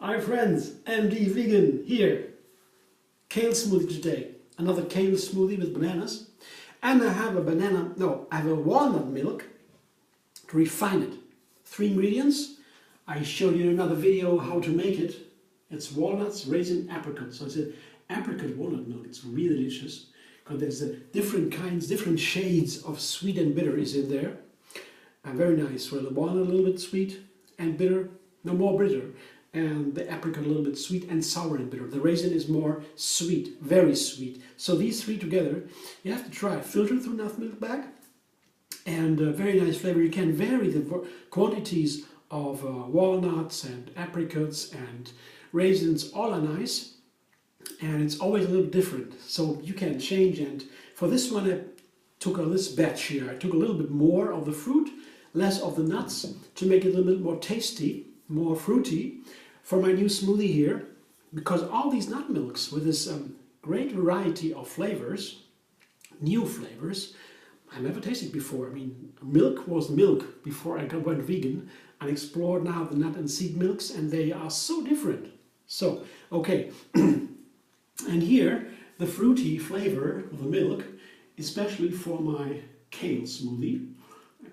Hi friends, MD Vegan here. Kale smoothie today. Another kale smoothie with bananas. And I have I have a walnut milk to refine it. 3 ingredients. I showed you in another video how to make it. It's walnuts, raisin, apricot. So it's an apricot walnut milk. It's really delicious. Because there's different kinds, different shades of sweet and bitter is in there. And very nice. So the walnut a little bit sweet and bitter. No, more bitter. And the apricot a little bit sweet and sour and bitter. The raisin is more sweet, very sweet. So these three together, you have to try. Filter through enough milk bag, and very nice flavor. You can vary the quantities of walnuts and apricots and raisins. All are nice, and it's always a little different. So you can change. And for this one, I took this batch here. I took a little bit more of the fruit, less of the nuts, to make it a little bit more tasty, more fruity. For my new smoothie here, because all these nut milks with this great variety of flavors, new flavors, I never tasted before. I mean, milk was milk before I went vegan, and explored now the nut and seed milks, and they are so different. So, okay, and here the fruity flavor of the milk, especially for my kale smoothie,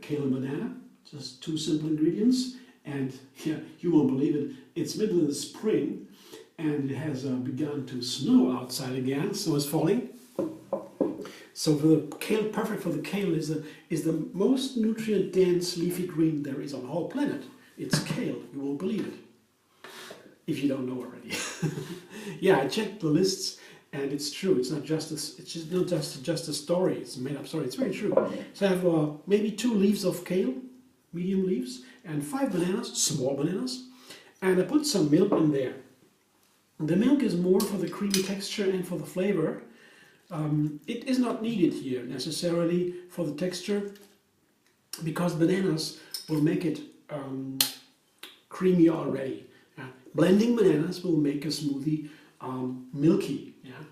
kale and banana, just 2 simple ingredients. And yeah, you won't believe it, it's middle of the spring and it has begun to snow outside again. Snow is falling. So for the kale, perfect for the kale is the most nutrient dense leafy green there is on the whole planet. It's kale, you won't believe it, if you don't know already. Yeah, I checked the lists and it's true. It's not just not just a story, it's a made up story, it's very true. So I have maybe 2 leaves of kale, medium leaves, and 5 bananas, small bananas, and I put some milk in there. The milk is more for the creamy texture and for the flavor. It is not needed here necessarily for the texture, because bananas will make it creamy already. Blending bananas will make a smoothie milky, yeah?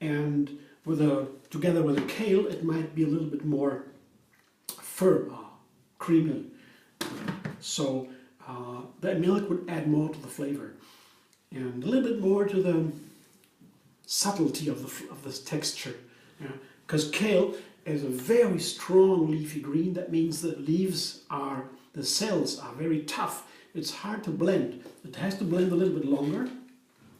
And together with the kale, it might be a little bit more firm, creamy. So that milk would add more to the flavor and a little bit more to the subtlety of the texture. Because kale is a very strong leafy green. That means the the cells are very tough. It's hard to blend. It has to blend a little bit longer,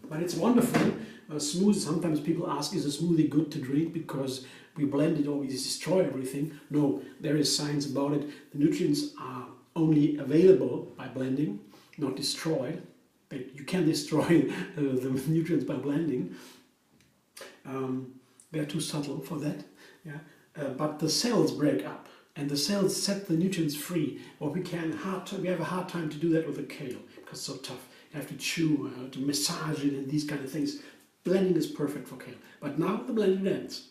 but it's wonderful. Smoothie. Sometimes people ask, is a smoothie good to drink because we blend it or we destroy everything? No, there is science about it. The nutrients are only available by blending, not destroyed. But you can destroy the nutrients by blending. They're too subtle for that. Yeah? But the cells break up and the cells set the nutrients free. Or we have a hard time to do that with the kale because it's so tough. You have to chew, to massage it and these kind of things. Blending is perfect for kale. But now the blending ends.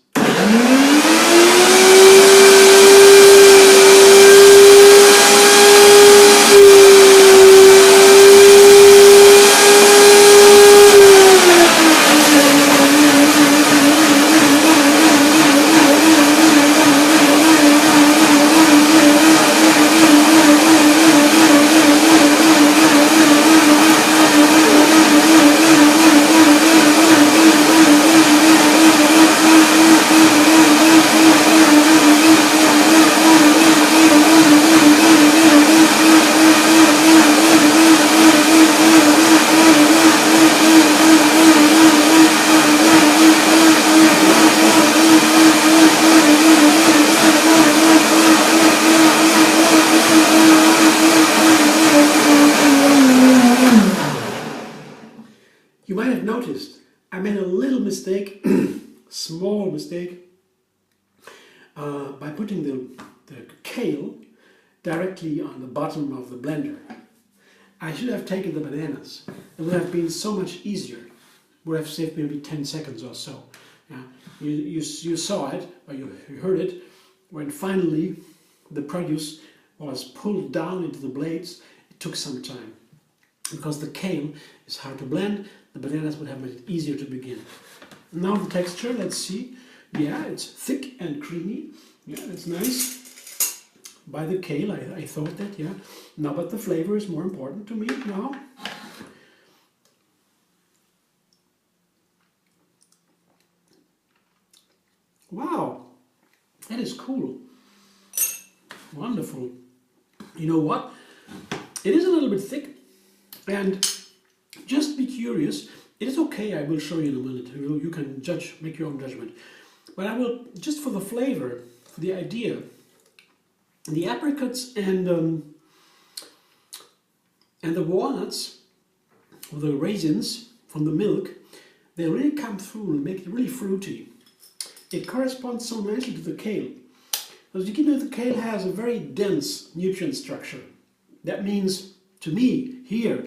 You might have noticed I made a little mistake, small mistake, by putting the kale directly on the bottom of the blender. I should have taken the bananas. It would have been so much easier. It would have saved maybe 10 seconds or so. Yeah. You saw it, or you heard it, when finally the produce was pulled down into the blades. It took some time. Because the kale is hard to blend, the bananas would have made it easier to begin. Now the texture, let's see. Yeah, it's thick and creamy. Yeah, that's nice. By the kale, I thought that, yeah. Now, but the flavor is more important to me now. Wow, that is cool. Wonderful. You know what? It is a little bit thick, and just be curious. It is okay, I will show you in a minute. You can judge, make your own judgment. But I will, just for the flavor, for the idea, the apricots and the walnuts, or the raisins from the milk, they really come through and make it really fruity. It corresponds so nicely to the kale. As you know, the kale has a very dense nutrient structure. That means, to me, here,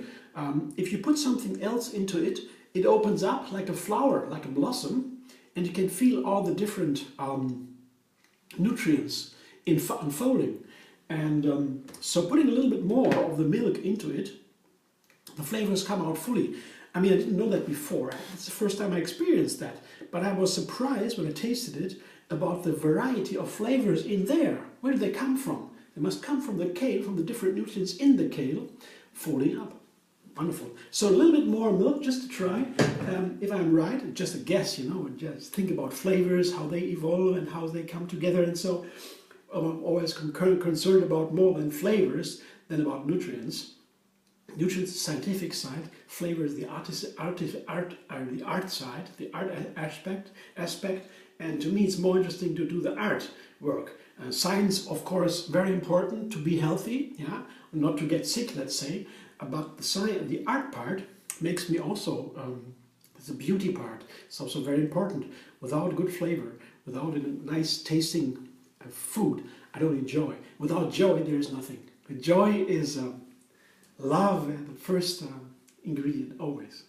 if you put something else into it, it opens up like a flower, like a blossom, and you can feel all the different nutrients unfolding. And so putting a little bit more of the milk into it, the flavors come out fully. I mean, I didn't know that before. It's the first time I experienced that. But I was surprised when I tasted it about the variety of flavors in there. Where do they come from? They must come from the kale, from the different nutrients in the kale, folding up. Wonderful. So a little bit more milk just to try. If I'm right, just a guess, you know, just think about flavors, how they evolve and how they come together. And so I'm always concerned about more than flavors than about nutrients. Nutrients, the scientific side, flavor is the art side, the art aspect, and to me it's more interesting to do the art work. Science, of course, very important to be healthy, yeah, not to get sick, let's say. But the art part makes me also, the beauty part, it's also very important. Without good flavor, without a nice tasting food, I don't enjoy. Without joy, there is nothing. Joy is love, the first ingredient, always.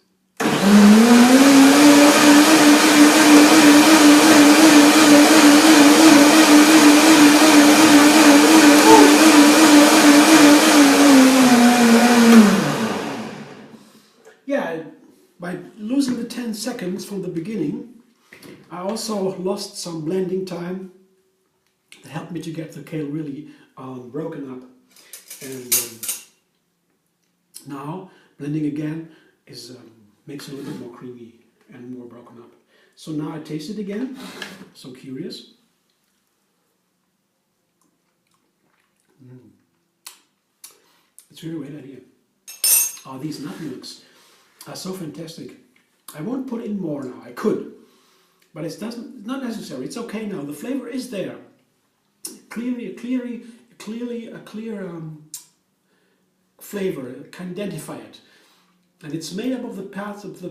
Yeah, by losing the 10 seconds from the beginning, I also lost some blending time that helped me to get the kale really broken up. And now blending again is makes it a little bit more creamy and more broken up. So now I taste it again. So curious. It's really a great idea. Oh, these nut milks are so fantastic. I won't put in more now. I could, but it's not necessary. It's okay now. The flavor is there. Clearly a clear flavor. I can identify it, and it's made up of the parts of the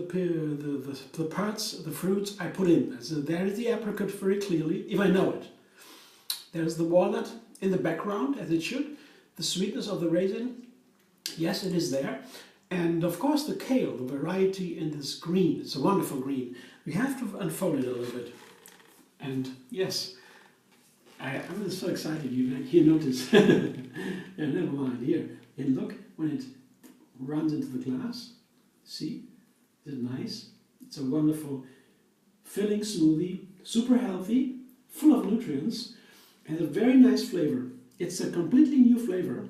fruits I put in. So there is the apricot very clearly, if I know it. There's the walnut in the background, as it should. The sweetness of the raisin, yes, it is there. And of course the kale, the variety in this green. It's a wonderful green. We have to unfold it a little bit. And yes, I'm so excited. You notice. Yeah, never mind. Here, and look when it runs into the glass. See, is it nice? It's a wonderful filling smoothie, super healthy, full of nutrients, and a very nice flavor. It's a completely new flavor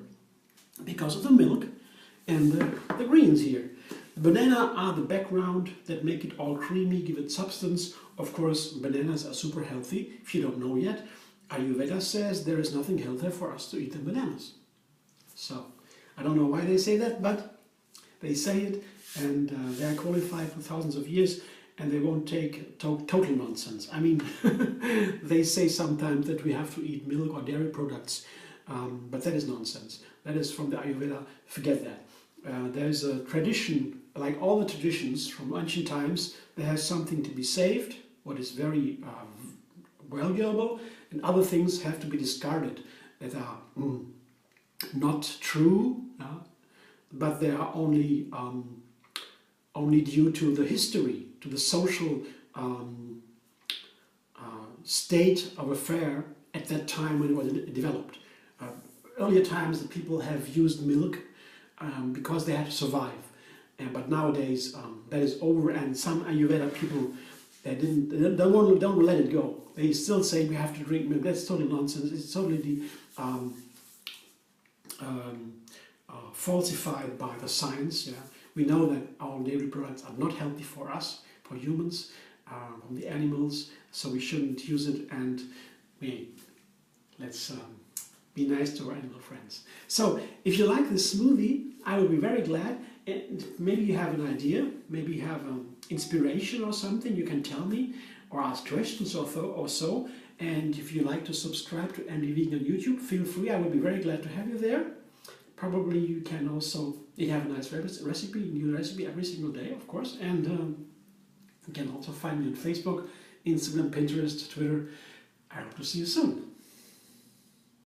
because of the milk and the greens here. The banana are the background that make it all creamy, give it substance. Of course, bananas are super healthy. If you don't know yet, Ayurveda says there is nothing healthier for us to eat than bananas. So, I don't know why they say that, but they say it, and they are qualified for thousands of years, and they won't take total nonsense. I mean, they say sometimes that we have to eat milk or dairy products, but that is nonsense. That is from the Ayurveda, forget that. There is a tradition, like all the traditions from ancient times, there has something to be saved, what is very valuable, and other things have to be discarded that are not true, but they are only due to the history, to the social state of affair at that time when it was developed. Earlier times the people have used milk because they had to survive, but nowadays that is over, and some Ayurveda people don't let it go. They still say we have to drink milk. That's total nonsense. It's totally falsified by the science. Yeah, we know that our dairy products are not healthy for us, for humans. from the animals, so we shouldn't use it, and let's be nice to our animal friends. So if you like this smoothie, I will be very glad. And maybe you have an idea, maybe you have inspiration or something, you can tell me or ask questions or so. And if you like to subscribe to MD Vegan on YouTube, feel free. I will be very glad to have you there. Probably you can also, you have a nice recipe, new recipe every single day, of course. And you can also find me on Facebook, Instagram, Pinterest, Twitter. I hope to see you soon.